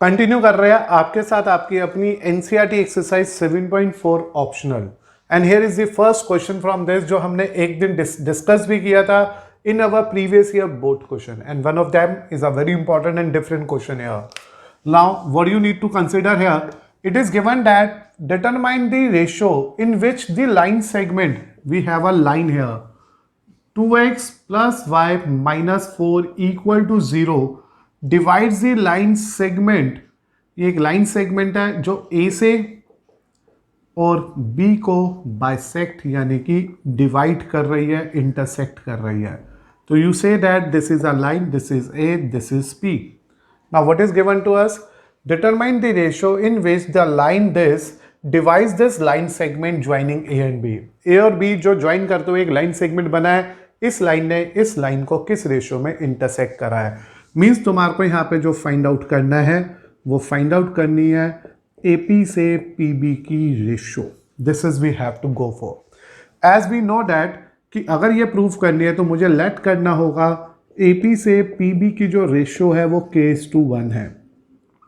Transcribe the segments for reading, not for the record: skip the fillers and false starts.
Continue कर रहे हैं आपके साथ आपकी अपनी NCERT exercise 7.4 optional and here is the first question from this जो हमने एक दिन डिस्कस भी किया था in our previous year board question and one of them is a very important and different question here. Now what you need to consider here, it is given that determine the ratio in which the line segment, we have a line here 2x plus y minus 4 equal to 0 divides the line segment. ये एक line segment है जो A से और B को bisect यानी कि divide कर रही है, इंटरसेक्ट कर रही है. तो you say that this is a line, this is A, this is P. Now what is given to us? Determine the ratio in which the line this divides this line segment joining A and B. A और B जो join करते हुए एक line segment बना है, इस line ने इस लाइन को किस रेशियो में इंटरसेक्ट करा है. मीन्स तुम्हारे को यहाँ पे जो फाइंड आउट करना है वो फाइंड आउट करनी है AP से PB की ratio. This is we have to go for. As we know that कि अगर ये प्रूव करनी है तो मुझे लेट करना होगा AP से PB की जो रेशियो है वो K:1 है.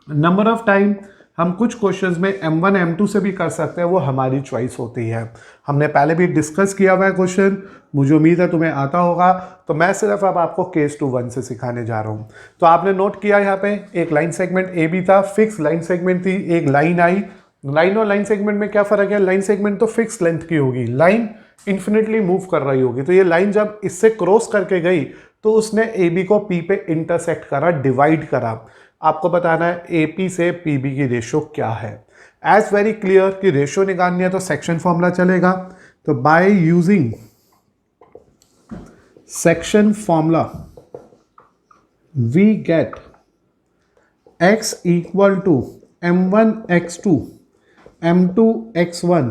नंबर ऑफ टाइम हम कुछ क्वेश्चंस में M1 M2 से भी कर सकते हैं, वो हमारी चॉइस होती है. हमने पहले भी डिस्कस किया हुआ है क्वेश्चन, मुझे उम्मीद है तुम्हें आता होगा. तो मैं सिर्फ अब आपको K:1 से सिखाने जा रहा हूँ. तो आपने नोट किया यहाँ पे एक लाइन सेगमेंट AB था, फिक्स लाइन सेगमेंट थी, एक लाइन आई. लाइन और लाइन सेगमेंट में क्या फर्क है? लाइन सेगमेंट तो फिक्स लेंथ की होगी, लाइन इन्फिनिटली मूव कर रही होगी. तो ये लाइन जब इससे क्रॉस करके गई तो उसने AB को P पे इंटरसेक्ट करा, डिवाइड करा. आपको बताना है AP से PB की रेशियो क्या है. एज वेरी क्लियर कि रेशियो निकालनी है तो सेक्शन फॉर्मूला चलेगा. तो by using section formula we get x equal to m1 x2 m2 x1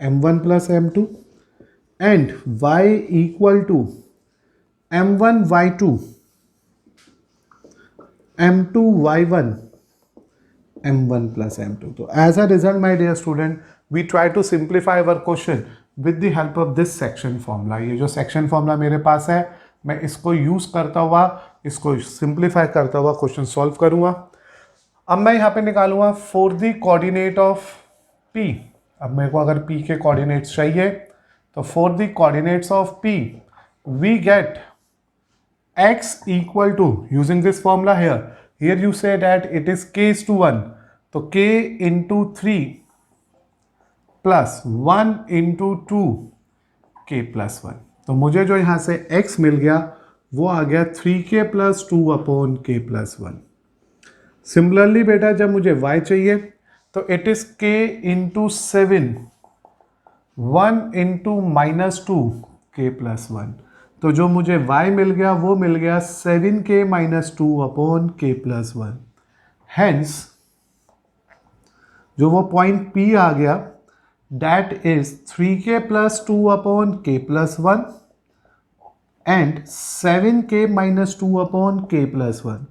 m1 plus m2 and y equal to m1 y2 m2 y1 m1 plus m2. तो as a result my dear student we try to simplify our question with the help of this section formula. ये जो section formula मेरे पास है मैं इसको use करता हुआ इसको सिंप्लीफाई करता हुआ क्वेश्चन सॉल्व करूंगा. अब मैं यहाँ पे निकालूंगा for the coordinate of P. अब मेरे को अगर P के कोऑर्डिनेट्स चाहिए तो for the coordinates of P we get x equal to, using this formula here you say that it is K:1, तो K into 3 plus 1 into 2 K plus 1. तो मुझे जो यहाँ से x मिल गया वो आ गया 3K plus 2 upon K plus 1. Similarly बेटा जब मुझे y चाहिए तो it is K into 7 1 into -2 K plus 1. तो जो मुझे y मिल गया वो मिल गया 7K minus 2 upon K plus 1. Hence जो वो पॉइंट P आ गया that is 3K plus 2 upon K plus 1 and 7K minus 2 upon K plus 1.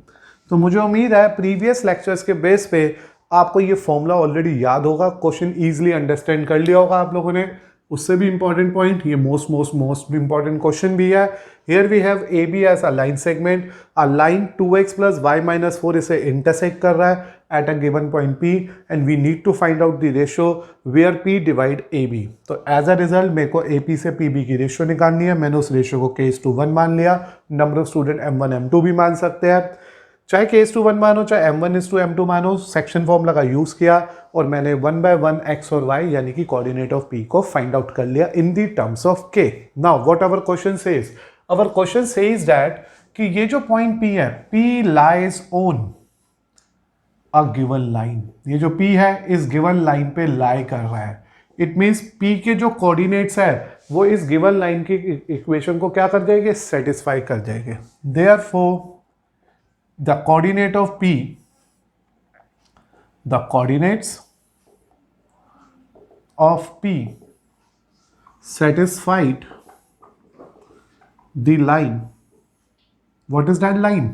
तो मुझे उम्मीद है प्रीवियस लेक्चर्स के बेस पे आपको ये फॉर्मूला ऑलरेडी याद होगा, क्वेश्चन ईजिली अंडरस्टैंड कर लिया होगा आप लोगों ने. उससे भी इंपॉर्टेंट पॉइंट, ये मोस्ट इंपॉर्टेंट क्वेश्चन भी है. Here we have AB as a line segment, a line 2x plus y minus 4 इसे इंटरसेक्ट कर रहा है at a given point P and we need to find out the ratio where P divide AB. तो as a result मेरे को AP से PB की ratio निकालनी है. मैंने उस रेशियो को K:1 मान लिया. Number of student M1 M2 भी मान सकते हैं, चाहे K:1 मानो चाहे M1:M2 मानो. सेक्शन फॉर्मूला का यूज किया और मैंने 1 by 1 x और y यानी कि कोऑर्डिनेट ऑफ P को फाइंड आउट कर लिया in the terms of K. Now what our question says? Our question says that कि ये जो पॉइंट P है, P lies on a given line. ये जो P है इस गिवन लाइन पे लाई कर रहा है. इट मीन्स P के जो कोऑर्डिनेट्स है वो इस गिवन लाइन की इक्वेशन को क्या कर देंगे? सेटिस्फाई कर देंगे. Therefore the coordinate of P, the coordinates of P satisfied the line. What is that line?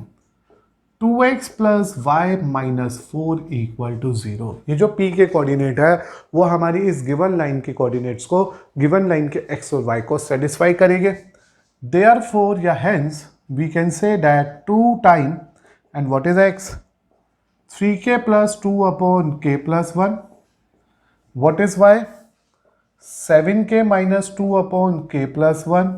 2x plus y minus 4 equal to 0. ये जो P के कोऑर्डिनेट है वो हमारी इस गिवन लाइन के कोऑर्डिनेट्स को, गिवन लाइन के x और y को सेटिस्फाई करेंगे. Therefore या hence we can say that 2 time and what is x? 3k plus 2 upon k plus 1. What is y? 7k minus 2 upon k plus 1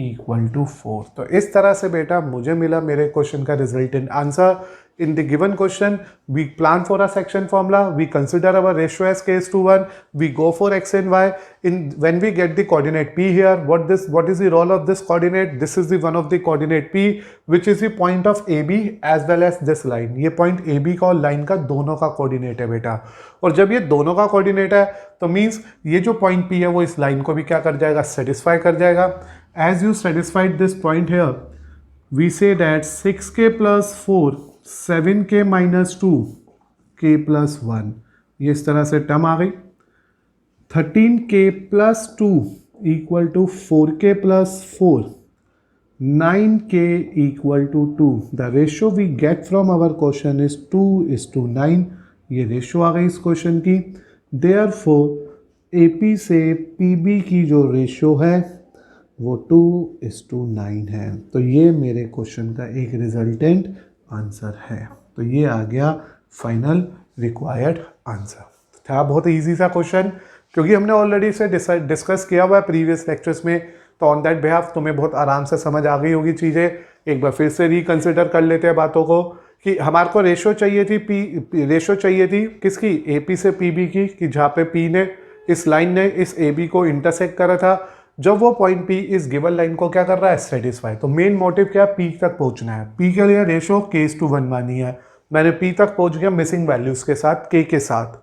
equal to 4. तो इस तरह से बेटा मुझे मिला मेरे क्वेश्चन का resultant answer. In the given question we plan for a section formula, we consider our ratio as k:1, we go for x and y. In when we get the coordinate p here, what is the role of this coordinate? This is the one of the coordinate p, which is the point of AB as well as this line. ये point AB का और line का दोनों का coordinate है बेटा. और जब ये दोनों का coordinate है तो means ये जो point P है वो इस line को भी क्या कर जाएगा? satisfy कर जाएगा. As you satisfied this point here, we say that 6k plus 4, 7k minus 2, k plus 1. ये इस तरह से टर्म आ गई. 13k plus 2 equal to 4k plus 4, 9k equal to 2. The ratio we get from our question is 2:9. ये ratio आ गई इस question की. Therefore, AP से PB की जो रेशियो है वो 2:9 है. तो ये मेरे क्वेश्चन का एक रिजल्टेंट आंसर है. तो ये आ गया फाइनल रिक्वायर्ड आंसर. था बहुत इजी सा क्वेश्चन क्योंकि हमने ऑलरेडी इसे डिस्कस किया हुआ है प्रीवियस लेक्चर्स में. तो ऑन दैट बिहाफ तुम्हें बहुत आराम से समझ आ गई होगी चीज़ें. एक बार फिर से रिकंसिडर कर लेते हैं बातों को कि हमारे को रेशो चाहिए थी किसकी? AP से PB की, कि जहाँ पे P ने इस लाइन ने इस AB को इंटरसेक्ट करा था. जब वो पॉइंट P इस गिवन लाइन को क्या कर रहा है? सेटिस्फाई. तो मेन मोटिव क्या है? P तक पहुंचना है. P के लिए रेशो k:1 मानी है. मैंने P तक पहुंच गया मिसिंग वैल्यूज के साथ, k के साथ.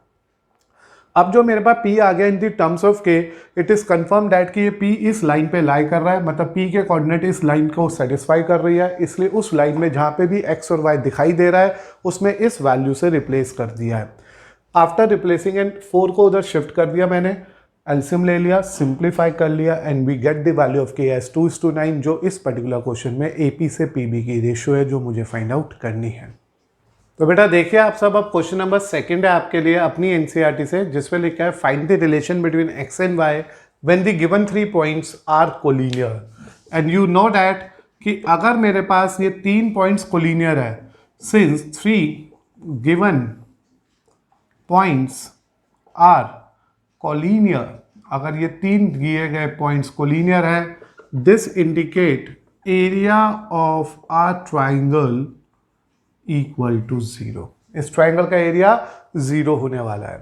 अब जो मेरे पास P आ गया in the terms of k, it is confirm that कि ये P इस लाइन पे लाई कर रहा है, मतलब P के कोऑर्डिनेट इस लाइन को सेटिस्फाई कर रही है. इसलिए उस लाइन में जहाँ पे भी x और y दिखाई दे रहा है उसमें इस वैल्यू से रिप्लेस कर दिया है. आफ्टर रिप्लेसिंग एंड 4 को उधर शिफ्ट कर दिया मैंने, एलसीएम ले लिया, सिंप्लीफाई कर लिया and we get the value of k as 2:9, जो इस पर्टिकुलर क्वेश्चन में AP से PB की रेशियो है जो मुझे फाइंड आउट करनी है. तो बेटा देखिए आप सब, अब क्वेश्चन नंबर 2 है आपके लिए अपनी NCERT से, जिसमें लिखा है find the relation between x and y when the given 3 points are collinear. And you know that कि अगर मेरे पास ये 3 पॉइंट्स कोलिनियर है, since 3 given points are collinear, अगर ये 3 दिए गए पॉइंट्स कोलिनियर है, this indicate area of our triangle equal to 0. इस ट्राइंगल का एरिया 0 होने वाला है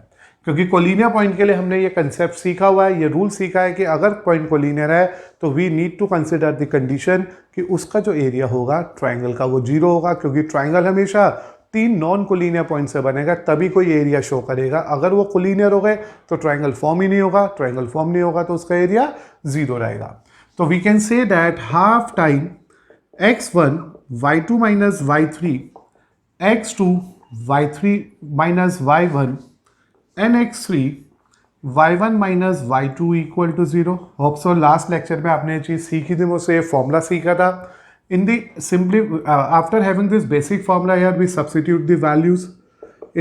क्योंकि कोलिनियर पॉइंट के लिए हमने ये कंसेप्ट सीखा हुआ है, ये रूल सीखा है कि अगर पॉइंट कोलिनियर है तो we need to consider the condition कि उसका जो एरिया होगा ट्राइंगल का वो 0 होगा, क्योंकि ट्राइंगल हमेशा 3 नॉन कोलिनियर पॉइंट से बनेगा तभी कोई एरिया शो करेगा. अगर वो कोलिनियर हो गए तो ट्राइंगल फॉर्म ही नहीं होगा, ट्राइंगल फॉर्म नहीं होगा तो उसका एरिया 0 रहेगा. तो we can say that half time x1 y2 minus y3, x2 y3 minus y1 and x3 y1 minus y2 equal to 0. Hope so last lecture में आपने ये चीज़ सीखी थी, मुझसे फॉर्मूला सीखा था. In the simply after having this basic formula here, we substitute the values.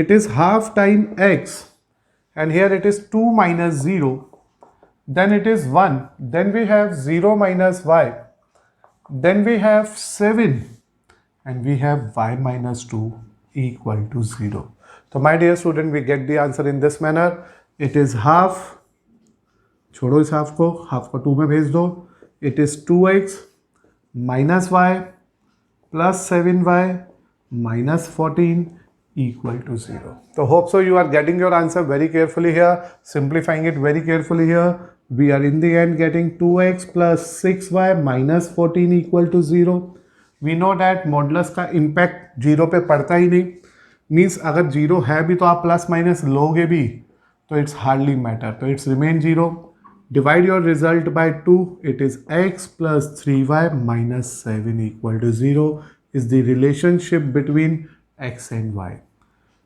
It is half time x, and here it is 2 minus 0. Then it is 1. Then we have 0 minus y. Then we have 7, and we have y minus 2 equal to 0. So my dear student, we get the answer in this manner. It is half. छोड़ो इस half को 2 में भेज दो. It is 2x minus y plus 7y minus 14 equal to 0. So hope so you are getting your answer very carefully here, simplifying it very carefully here. We are in the end getting 2x plus 6y minus 14 equal to 0. We know that modulus का impact 0 पे पड़ता ही नहीं, means अगर 0 है भी तो आप plus minus लोगे भी तो इट्स हार्डली मैटर, तो it's remain 0. Divide your result by 2. It is x plus 3y minus 7 equal to 0 is the relationship between x and y.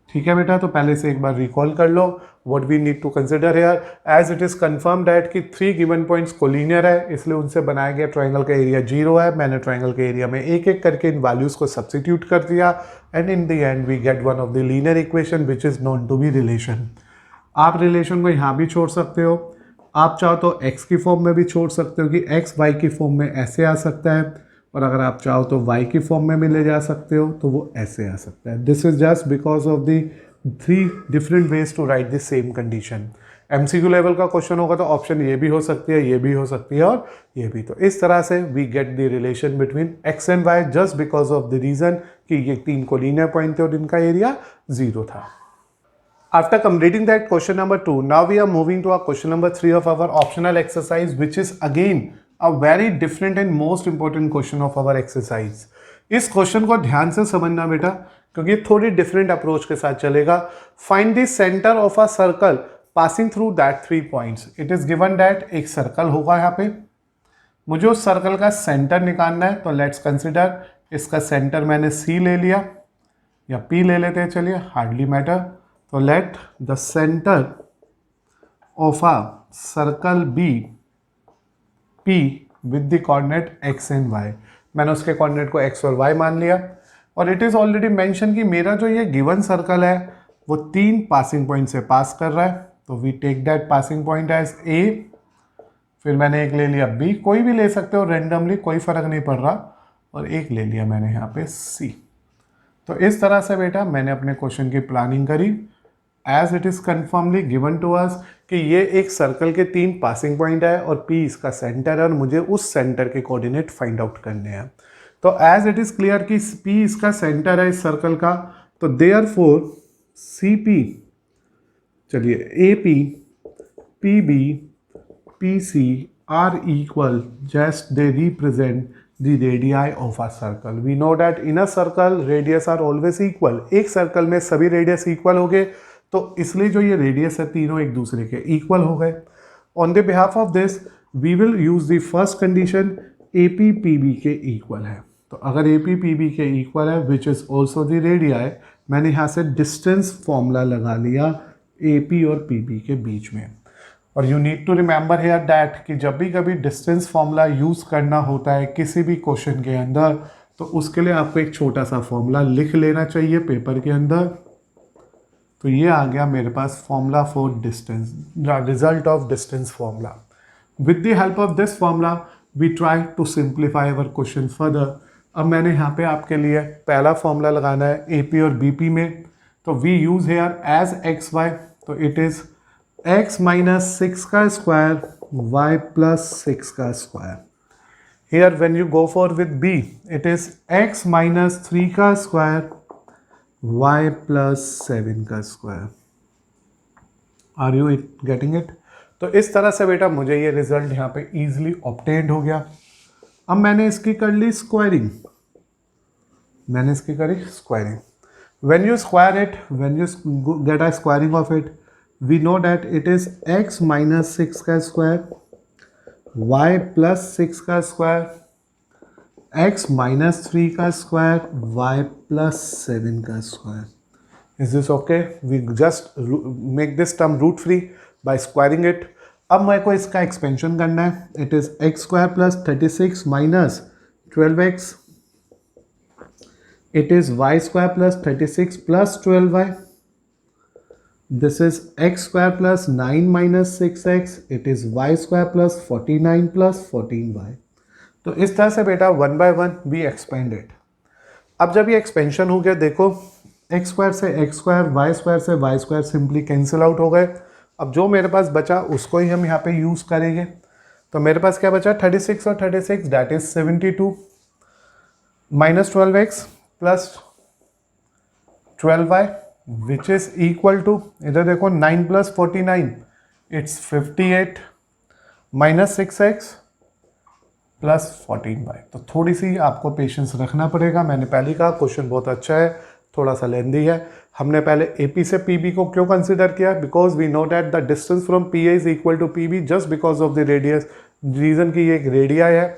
ठीक है बेटा, तो पहले से एक बार रिकॉल कर लो what we need to consider here, as it is confirmed that कि 3 given points collinear है, इसलिए उनसे बनाया गया ट्राइंगल का एरिया 0 है. मैंने ट्राइंगल के एरिया में एक एक करके इन वैल्यूज को सब्स्टिट्यूट कर दिया and in the end we get one of the linear equation which is known to be relation. आप रिलेशन को यहाँ भी छोड़ सकते हो, आप चाहो तो x की फॉर्म में भी छोड़ सकते हो कि x y की फॉर्म में ऐसे आ सकता है, और अगर आप चाहो तो y की फॉर्म में भी ले जा सकते हो, तो वो ऐसे आ सकता है. This is just because of the 3 different ways to write the same condition. MCQ level का क्वेश्चन होगा तो ऑप्शन ये भी हो सकती है, ये भी हो सकती है और ये भी. तो इस तरह से we get the relation between x and y just because of the reason कि ये 3 कोलिनियर पॉइंट थे और इनका एरिया 0 था. After completing that question number 2, now we are moving to our question number 3 of our optional exercise, which is again a very different and most important question of our exercise. इस question को ध्यान से समझना बेटा, क्योंकि थोड़ी different approach के साथ चलेगा. Find the centre of a circle passing through that 3 points. It is given that एक सर्कल होगा यहाँ पे, मुझे उस सर्कल का सेंटर निकालना है. तो लेट्स कंसिडर इसका सेंटर मैंने C ले लिया या P ले लेते हैं, चलिए, हार्डली मैटर. तो let the centre of a circle be P with the coordinate x and y. मैंने उसके कोऑर्डिनेट को x और y मान लिया. और इट इज ऑलरेडी मेंशन कि मेरा जो ये गिवन सर्कल है वो 3 पासिंग पॉइंट से पास कर रहा है. तो we take that passing point as A. फिर मैंने एक ले लिया B, कोई भी ले सकते हो रेंडमली, कोई फर्क नहीं पड़ रहा. और एक ले लिया मैंने यहाँ पे C. तो इस तरह से बेटा मैंने अपने क्वेश्चन की प्लानिंग करी as it is confirmly given to us कि ये एक सर्कल के 3 पासिंग पॉइंट है और P इसका सेंटर है और मुझे उस सेंटर के कोऑर्डिनेट फाइंड आउट करने हैं. तो एज इट इज क्लियर कि P इसका सेंटर है इस सर्कल का, तो देयरफॉर CP, चलिए, AP, PB, PC are equal, just they represent the radii of a circle. We know that in a circle radius are always equal. एक circle में सभी रेडियस इक्वल हो गए, तो इसलिए जो ये रेडियस है तीनों एक दूसरे के इक्वल हो गए. On the behalf of this we will use the first condition, AP PB के इक्वल है. तो अगर AP PB के इक्वल है which is also the radii, मैंने यहाँ से डिस्टेंस फॉर्मूला लगा लिया AP और PB के बीच में. और you need to remember here that कि जब भी कभी डिस्टेंस फॉर्मूला यूज़ करना होता है किसी भी क्वेश्चन के अंदर, तो उसके लिए आपको एक छोटा सा फॉर्मूला लिख लेना चाहिए पेपर के अंदर. तो ये आ गया मेरे पास formula for distance, result of distance formula. With the help of this formula we try to simplify our question further. अब मैंने यहाँ पे आपके लिए पहला फॉर्मूला लगाना है AP और BP में. तो we use here as XY. तो इट इज़ x minus 6 का स्क्वायर y plus 6 का square. Here when you go for with B, it is x minus 3 का स्क्वायर y plus 7 का square. Are you getting it? तो इस तरह से बेटा मुझे ये रिजल्ट यहाँ पे easily obtained हो गया. अब मैंने इसकी कर ली squaring. When you square it, when you get a squaring of it, we know that it is x minus 6 का स्क्वायर y plus 6 का स्क्वायर x minus 3 का स्क्वायर y plus 7 का square. Is this okay? We just make this term root free by squaring it. अब मेरे को इसका expansion करना है. It is x square plus 36 minus 12x. It is y square plus 36 plus 12y. This is x square plus 9 minus 6x. It is y square plus 49 plus 14y. तो इस तरह से बेटा 1 by 1 we expand it. अब जब ये expansion हो गया, देखो x स्क्वायर से x स्क्वायर, y स्क्वायर से y square simply cancel out हो गए. अब जो मेरे पास बचा उसको ही हम यहाँ पे यूज़ करेंगे. तो मेरे पास क्या बचा, 36 और 36 that is 72 minus 12x plus 12y which is equal to, इधर देखो 9 plus 49 it's 58 minus 6x plus 14y. तो थोड़ी सी आपको पेशेंस रखना पड़ेगा. मैंने पहले कहा क्वेश्चन बहुत अच्छा है, थोड़ा सा लेंदी है. हमने पहले AP से PB को क्यों कंसिडर किया, because we know that the distance from PA is equal to PB just because of the radius, reason की ये एक रेडिया है.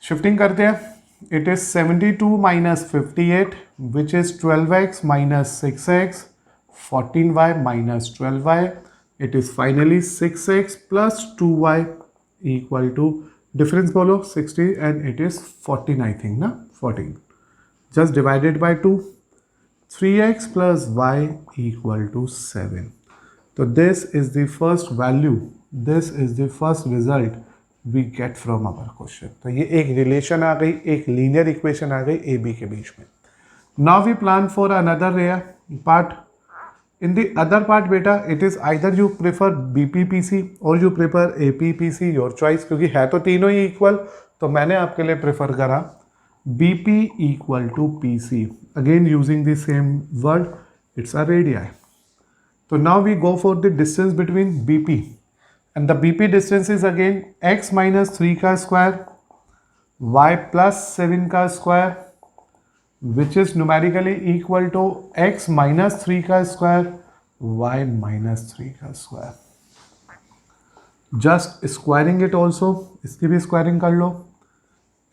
शिफ्टिंग करते हैं. It is 72 minus 58 which is 12x minus 6x, 14y minus 12y. It is finally 6x plus 2y equal to, difference बोलो 60 and it is 14 I think ना, 14. Just divided by 2. 3x plus y equal to 7. So this is the first value, this is the first result we get from our question. तो ये एक relation आ गई, एक linear equation आ गई A B के बीच में। Now we plan for another rare part. In the other part बेटा it is either you prefer BPPC or you prefer APPC, your choice, क्योंकि है तो तीनों ही इक्वल, तो मैंने आपके लिए प्रेफर करा BP equal to PC, again using the same word, it's a radii. So now we go for the distance between BP, and the BP distance is again x minus 3 का square y plus 7 का square, which is numerically equal to x minus 3 का square y minus 3 का square. Just squaring it also, इसकी भी squaring कर लो।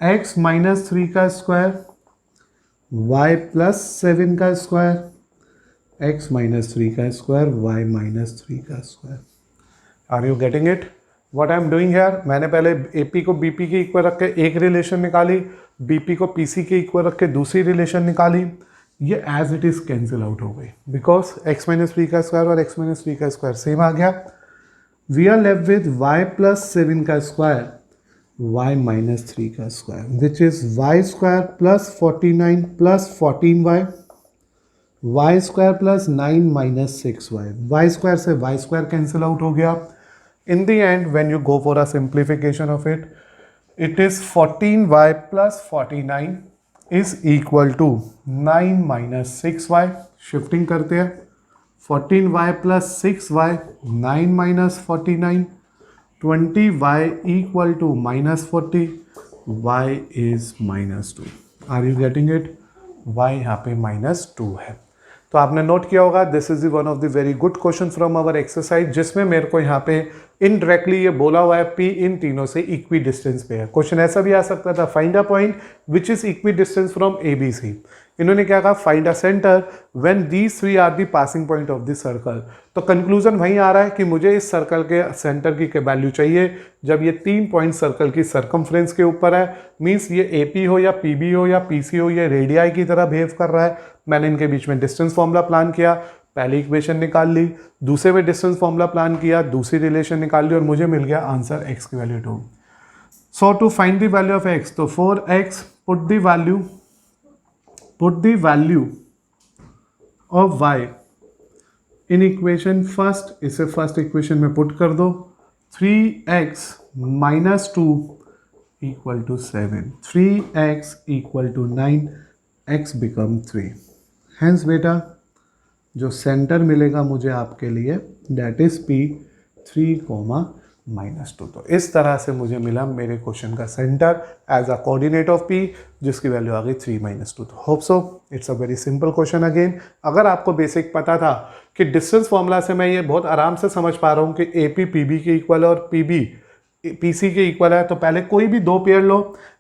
x minus 3 का square y plus 7 का square, x minus 3 का स्क्वायर y minus 3 का square. Are you getting it what I am doing here? मैंने पहले AP को BP के इक्वल रख के एक रिलेशन निकाली, BP को PC के इक्वल रख के दूसरी रिलेशन निकाली, ये as it is cancel out हो गई बिकॉज x माइनस 3 का स्क्वायर और x माइनस 3 का स्क्वायर सेम आ गया। We are left with y plus 7 का स्क्वायर y माइनस 3 का square, which is y square plus 49 plus 14y, y square plus 9 minus 6y, y square से y square cancel out हो गया। In the end when you go for a simplification of it, it is 14y plus 49 is equal to 9 minus 6y। Shifting करते हैं, 14y plus 6y 9 minus 49, 20y equal to minus 40, y is minus 2। Are you getting it? y यहाँ पे minus 2 है। तो आपने note किया होगा this is one of the very good question from our exercise, जिसमें मेरे को यहाँ पे इनडायरेक्टली ये बोला हुआ है P इन तीनों से इक्वी डिस्टेंस पे है। क्वेश्चन ऐसा भी आ सकता था, find a point which is equidistance from ABC। इन्होंने क्या कहा, find a centre when these three are the passing point of the circle. तो कंक्लूजन वहीं आ रहा है कि मुझे इस सर्कल के सेंटर की वैल्यू चाहिए जब ये 3 पॉइंट सर्कल की सर्कमफ्रेंस के ऊपर है। मीन्स ये AP हो या PB हो या PC हो, ये रेडियाई की तरह बिहेव कर रहा है। मैंने इनके बीच में डिस्टेंस फॉर्मूला प्लान किया, पहली इक्वेशन निकाल ली, दूसरे में डिस्टेंस फॉर्मूला प्लान किया, दूसरी रिलेशन निकाल ली और मुझे मिल गया आंसर x की value 2। So to find the value of x, तो 4x put the value of y in equation first, इसे फर्स्ट इक्वेशन में पुट कर दो। 3x minus 2 equal to 7, 3x equal to 9, x become 3। Hence बेटा जो centre मिलेगा मुझे आपके लिए दैट इज P 3,-2। तो इस तरह से मुझे मिला मेरे क्वेश्चन का centre as a coordinate of P, जिसकी वैल्यू आ गई 3-2। तो hope so it's a very simple question. Again अगर आपको बेसिक पता था कि डिस्टेंस फॉर्मूला से मैं ये बहुत आराम से समझ पा रहा हूँ कि AP PB के इक्वल है और PB PC के इक्वल है, तो पहले कोई भी दो पेयर लो,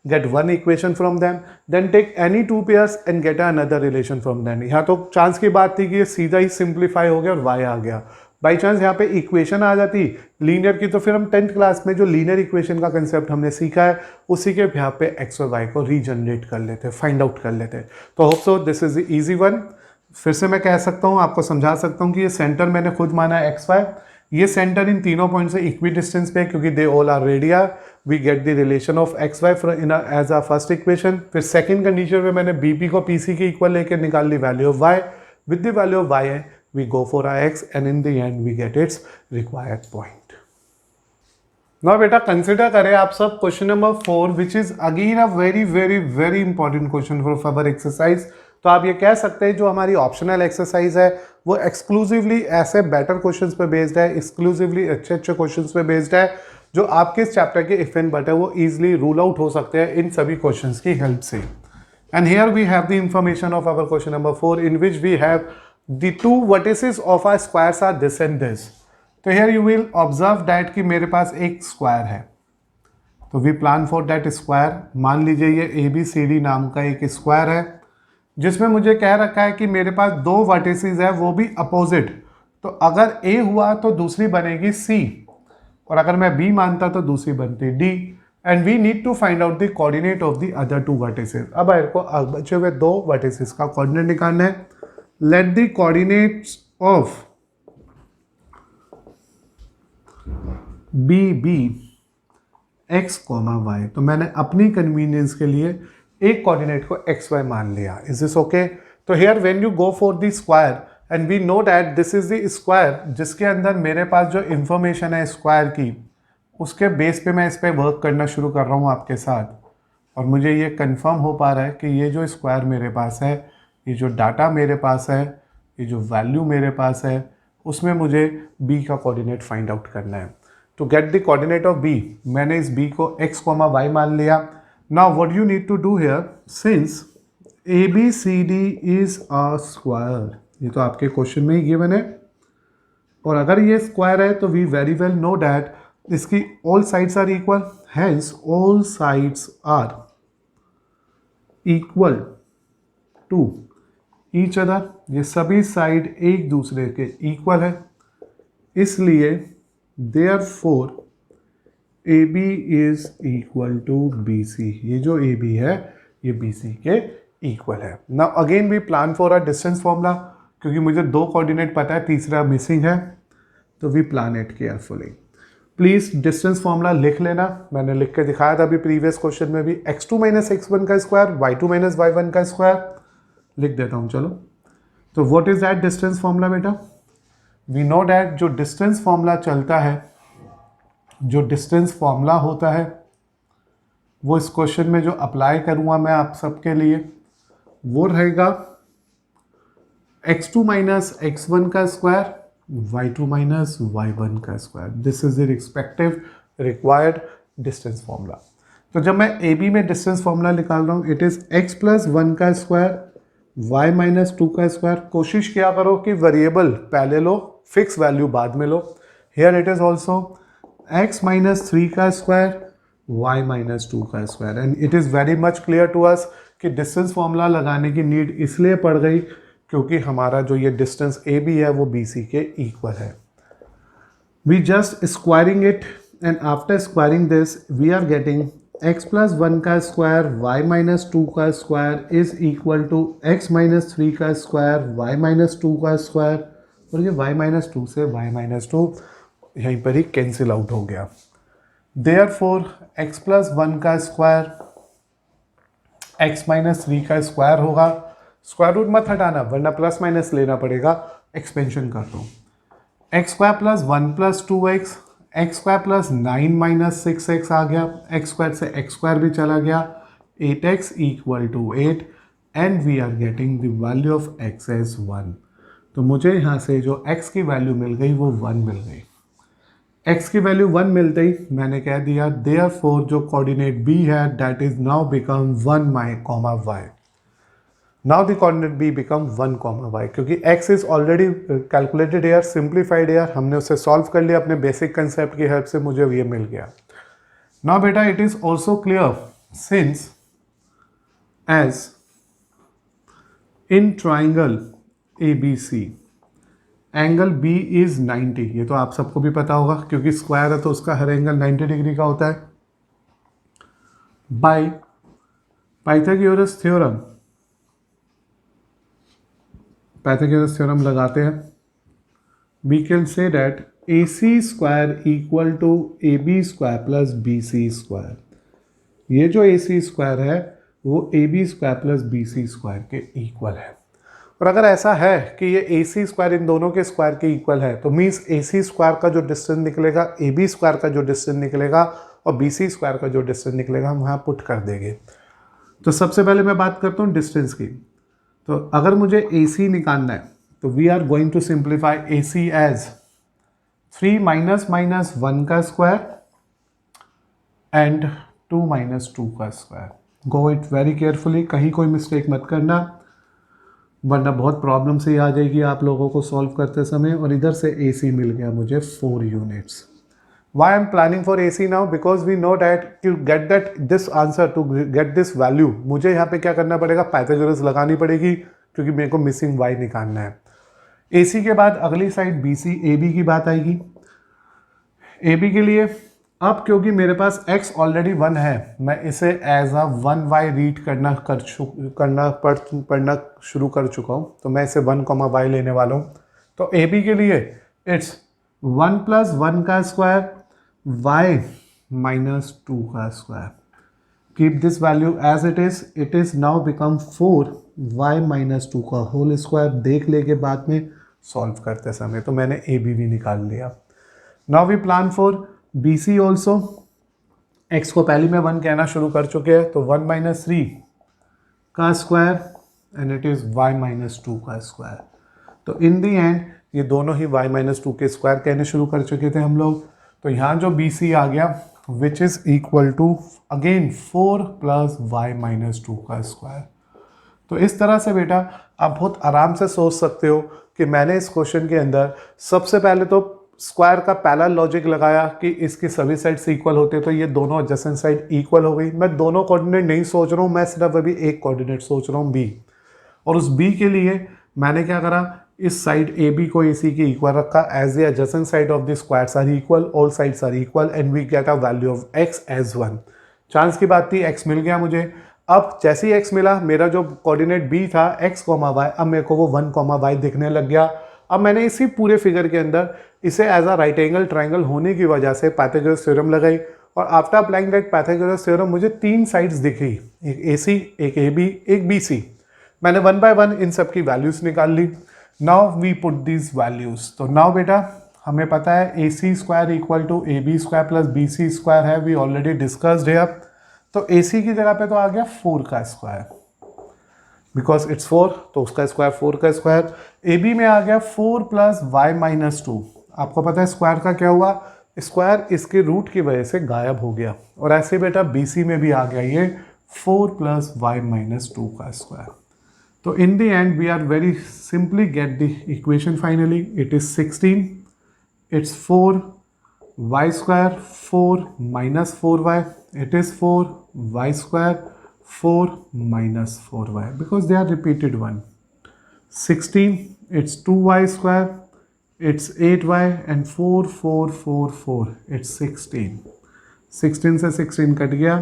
get one equation from them, then take any two pairs and get another relation from them. यहाँ तो चांस की बात थी कि ये सीधा ही सिंप्लीफाई हो गया और y आ गया। बाई चांस यहाँ पे इक्वेशन आ जाती लीनियर की, तो फिर हम 10th क्लास में जो लीनियर इक्वेशन का कंसेप्ट हमने सीखा है उसी के यहाँ पे x और y को रीजनरेट कर लेते, फाइंड आउट कर लेते। तो hope so this is the easy one. फिर से मैं कह सकता हूँ, आपको समझा सकता हूँ कि ये सेंटर मैंने खुद माना है XY, ये सेंटर इन तीनों पॉइंट से इक्वी डिस्टेंस पे है क्योंकि they all are radii. We get the relation of XY in as a first equation. फिर सेकंड कंडीशन में मैंने BP को PC के इक्वल लेकर निकाल ली value of Y, with the value of Y we go for our x and in the end we get its required point. Now बेटा consider करें आप सब question number 4 which is again a very important question for our exercise। तो आप ये कह सकते हैं जो हमारी ऑप्शनल एक्सरसाइज है वो एक्सक्लूसिवली ऐसे बेटर क्वेश्चंस पे बेस्ड है, एक्सक्लूसिवली अच्छे क्वेश्चंस पे बेस्ड है जो आपके इस चैप्टर के इफ एंड बट है वो इजीली रूल आउट हो सकते हैं इन सभी क्वेश्चंस की हेल्प से। And here we have the information of our question number 4 in which we have the two vertices of our squares are this and this। तो here you will observe that कि मेरे पास एक square है, तो we plan for that square। मान लीजिए ये ABCD नाम का एक स्क्वायर है जिसमें मुझे कह रखा है कि मेरे पास दो वर्टिसेस है वो भी अपोजिट। तो अगर A हुआ तो दूसरी बनेगी C और अगर मैं B मानता तो दूसरी बनती D। And we need to find out the coordinate of the other two vertices. अब मेरे को बचे हुए दो वर्टिसेस का कोऑर्डिनेट निकालना है। Let the coordinates of BB x comma y. तो मैंने अपनी कन्वीनियंस के लिए एक कोऑर्डिनेट को एक्स वाई मान लिया। Is this okay? तो here when you go for the square and we know that this is the square, जिसके अंदर मेरे पास जो इंफॉर्मेशन है स्क्वायर की, उसके बेस पे मैं इस पर वर्क करना शुरू कर रहा हूँ आपके साथ। और मुझे ये कंफर्म हो पा रहा है कि ये जो स्क्वायर मेरे पास है, ये जो डाटा मेरे पास है, ये जो वैल्यू मेरे पास है, उसमें मुझे b का कोऑर्डिनेट फाइंड आउट करना है। To get the coordinate of b, मैंने इस b को x, y मान लिया। Now what you need to do here, since ABCD is a square, ये तो आपके क्वेश्चन में ही गिवन है, और अगर ये स्क्वायर है तो we very well know that इसकी all sides are equal, hence all sides are equal to each other. ये सभी साइड एक दूसरे के इक्वल है, इसलिए therefore AB is equal to BC। ये जो AB है ये BC के इक्वल है। Now again we plan for a distance formula, क्योंकि मुझे दो कोऑर्डिनेट पता है, तीसरा मिसिंग है, तो we plan it carefully. Please distance formula लिख लेना, मैंने लिख के दिखाया था अभी प्रीवियस क्वेश्चन में भी। x2 माइनस x1 का स्क्वायर, y2 माइनस y1 का स्क्वायर, लिख देता हूँ चलो। तो what is that distance formula बेटा? वी नो डैट जो डिस्टेंस फॉर्मूला चलता है, जो डिस्टेंस फॉर्मूला होता है, वो इस क्वेश्चन में जो अप्लाई करूँगा मैं आप सबके लिए, वो रहेगा x2 माइनस x1 का स्क्वायर, y2 माइनस y1 का square. This is the respective required distance formula. तो जब मैं AB में डिस्टेंस फॉर्मूला निकाल रहा हूँ, इट इज x प्लस 1 का स्क्वायर, y माइनस 2 का स्क्वायर। कोशिश किया करो कि वेरिएबल पहले लो, फिक्स वैल्यू बाद में लो। Here it is also x minus 3 का स्क्वायर, y माइनस 2 का square. And it is very much clear to us कि डिस्टेंस फॉर्मूला लगाने की नीड इसलिए पड़ गई क्योंकि हमारा जो ये डिस्टेंस AB है वो BC के इक्वल है। We just squaring it, and after squaring this we are getting x plus 1 का स्क्वायर, y माइनस 2 का square is equal to x minus 3 का स्क्वायर, y माइनस 2 का स्क्वायर। और ये y माइनस 2 से y माइनस 2 यहीं पर ही कैंसिल आउट हो गया। देयरफॉर x प्लस 1 का स्क्वायर x माइनस 3 का स्क्वायर होगा। स्क्वायर रूट मत हटाना वरना प्लस माइनस लेना पड़ेगा, एक्सपेंशन कर दो। X square plus 1 plus 2x, x square plus 9 minus 6x आ गया, एक्स स्क्वायर से एक्स स्क्वायर भी चला गया, 8x equal to 8 and we are getting the value of x as 1। तो मुझे यहाँ से जो x की वैल्यू मिल गई वो 1 मिल गई। x की वैल्यू 1 मिलते ही मैंने कह दिया देयरफॉर जो कोऑर्डिनेट b है that is now become 1 y। Now the coordinate b become 1, y, क्योंकि x is already calculated here, simplified here, हमने उसे सॉल्व कर लिया अपने बेसिक कंसेप्ट की हेल्प से, मुझे ये मिल गया। Now बेटा it is also clear since as in triangle ABC angle B is 90, ये तो आप सबको भी पता होगा क्योंकि स्क्वायर है तो उसका हर एंगल 90 डिग्री का होता है। By Pythagoras theorem, Pythagoras theorem लगाते हैं, we can say that AC square equal to AB square plus BC square. ये जो AC स्क्वायर है वो AB square plus BC square के इक्वल है। और अगर ऐसा है कि ये AC स्क्वायर इन दोनों के स्क्वायर के इक्वल है तो मीन्स AC स्क्वायर का जो डिस्टेंस निकलेगा, AB स्क्वायर का जो डिस्टेंस निकलेगा और BC स्क्वायर का जो डिस्टेंस निकलेगा हम वहाँ पुट कर देंगे। तो सबसे पहले मैं बात करता हूँ डिस्टेंस की। तो अगर मुझे AC निकालना है तो we are going to simplify AC as 3 minus minus 1 का स्क्वायर एंड 2 माइनस 2 का square. Go it very carefully, कहीं कोई मिस्टेक मत करना वरना बहुत प्रॉब्लम से आ जाएगी आप लोगों को सॉल्व करते समय। और इधर से AC मिल गया मुझे 4 units. Why I am planning for AC now? Because we know that to get this answer, to get this value, मुझे यहाँ पे क्या करना पड़ेगा, पाइथागोरस लगानी पड़ेगी क्योंकि मेरे को मिसिंग y निकालना है। AC के बाद अगली साइड BC AB की बात आएगी। AB के लिए अब क्योंकि मेरे पास x ऑलरेडी 1 है, मैं इसे एज अ 1y रीड पढ़ना शुरू कर चुका हूँ, तो मैं इसे 1, y लेने वाला हूँ। तो AB के लिए इट्स 1 प्लस 1 का स्क्वायर y माइनस 2 का square. Keep this value as it is now become 4y minus 2 का होल स्क्वायर. देख लेके बाद में सॉल्व करते समय. तो मैंने ए बी भी निकाल लिया. Now we plan for B C also. X को पहले में 1 कहना शुरू कर चुके हैं, तो 1 माइनस 3 का square and it is y minus 2 का स्क्वायर. तो इन दी एंड ये दोनों ही y माइनस 2 के स्क्वायर कहने शुरू कर चुके थे हम लोग. तो यहाँ जो बी सी आ गया which is equal to again 4 plus y minus 2 का स्क्वायर. तो इस तरह से बेटा आप बहुत आराम से सोच सकते हो कि मैंने इस क्वेश्चन के अंदर सबसे पहले तो स्क्वायर का पहला लॉजिक लगाया कि इसकी सभी साइड्स इक्वल होते, तो ये दोनों एडजेसेंट साइड इक्वल हो गई. मैं दोनों कोऑर्डिनेट नहीं सोच रहा हूँ, मैं सिर्फ अभी एक कोऑर्डिनेट सोच रहा हूँ बी. और उस बी के लिए मैंने क्या करा, इस साइड ए बी को ए सी के इक्वल रखा. As the adjacent side of the squares are equal, all sides are equal and we get a value of x as 1. Chance की बात थी, एक्स मिल गया मुझे. अब जैसे ही एक्स मिला, मेरा जो कोऑर्डिनेट बी था एक्स कॉमा वाई, अब मेरे को वो 1 कॉमा वाई दिखने लग गया. अब मैंने इसी पूरे फिगर के अंदर इसे as a right angle triangle होने की वजह से पाइथागोरस थ्योरम लगाई. और after applying that Pythagoras theorem मुझे 3 साइड्स दिखी, एक ए सी, एक ए बी, एक बी सी. मैंने 1 बाय 1 इन सब की वैल्यूज निकाल ली. Now we put these values. तो नाउ बेटा हमें पता है A C square equal to A B square plus B C square है, वी ऑलरेडी डिस्कस्ड है. तो ए सी की जगह पे तो आ गया 4 का स्क्वायर, बिकॉज इट्स 4, तो उसका स्क्वायर 4 का स्क्वायर. ए बी में आ गया 4 प्लस वाई माइनस 2. आपको पता है स्क्वायर का क्या हुआ, स्क्वायर इसके रूट की वजह से गायब हो गया. और ऐसे बेटा बी सी में भी आ गया ये 4 प्लस वाई माइनस 2 का स्क्वायर. तो in the end we are very simply get the equation finally. It is 16, it's 4 y square 4 minus 4y, it is 4 y square 4 minus 4y because they are repeated one. 16, it's 2y square, it's 8y and 4 4 4 4, it's 16. 16 से 16 cut गया,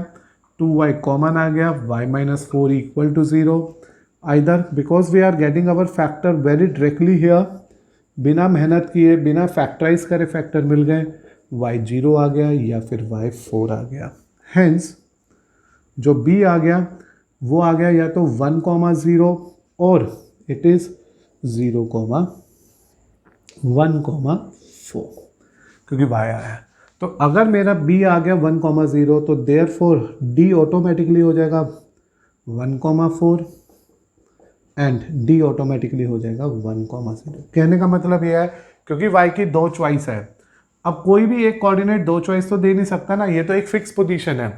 2y common आ गया, y minus 4 equal to 0. Either because we are getting our factor very directly here, बिना मेहनत किए, बिना factorise करे factor मिल गए, y 0 आ गया या फिर y 4 आ गया. हेंस जो b आ गया वो आ गया या तो 1 कॉमा 0 और इट इज 0 कॉमा 1 कॉमा 4, क्योंकि y आया है. तो अगर मेरा b आ गया 1 कॉमा 0 तो देयर फोर d ऑटोमेटिकली हो जाएगा 1 कॉमा 4 एंड d ऑटोमेटिकली हो जाएगा 1 कॉमा 0. कहने का मतलब यह है क्योंकि y की 2 चॉइस है. अब कोई भी एक कोऑर्डिनेट 2 चॉइस तो दे नहीं सकता ना, ये तो एक फिक्स पोजीशन है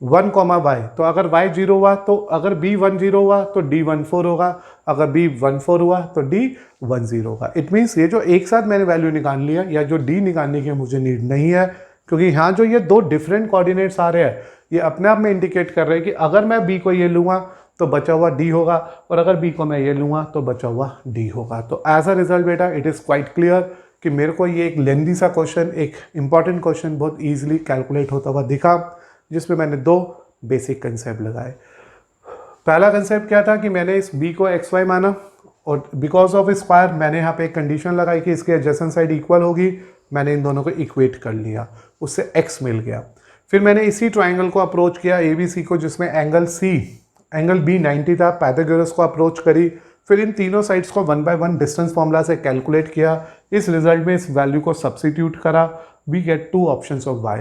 1 कॉमा वाई. तो अगर y 0 हुआ तो अगर b 1 0 हुआ तो d 1 4 होगा, अगर b 1 4 हुआ तो d 1 0 होगा. इट मीन्स ये जो एक साथ मैंने वैल्यू निकाल लिया या जो d निकालने की मुझे नीड नहीं है, क्योंकि यहाँ जो ये 2 डिफरेंट कोऑर्डिनेट्स आ रहे हैं ये अपने आप में इंडिकेट कर रहे हैं कि अगर मैं b को ये लूँगा तो बचा हुआ d होगा और अगर b को मैं ये लूँगा तो बचा हुआ d होगा. तो एज अ रिजल्ट बेटा इट इज़ क्वाइट क्लियर कि मेरे को ये एक लेंदी सा क्वेश्चन, एक इंपॉर्टेंट क्वेश्चन बहुत ईजिली कैलकुलेट होता हुआ दिखा, जिसमें मैंने 2 बेसिक कंसेप्ट लगाए. पहला कंसेप्ट क्या था कि मैंने इस b को एक्स वाई माना और बिकॉज ऑफ स्क्वायर मैंने यहाँ पे एक कंडीशन लगाई कि इसके एडजेसेंट साइड इक्वल होगी. मैंने इन दोनों को इक्वेट कर लिया, उससे x मिल गया. फिर मैंने इसी ट्राइंगल को अप्रोच किया ए बी सी को, जिसमें एंगल बी 90 था, पाइथागोरस को अप्रोच करी. फिर इन तीनों साइड्स को 1 बाय 1 डिस्टेंस फॉर्मूला से कैलकुलेट किया. इस रिजल्ट में इस वैल्यू को सब्स्टिट्यूट करा, we get 2 options of y.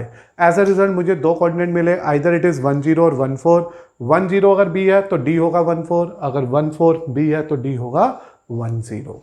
As a result मुझे 2 कोऑर्डिनेट मिले, आइदर इट इज़ 1 0 और 1 4. 1 0 अगर b है तो d होगा 1 4, अगर 1 4 b है तो d होगा 1 0.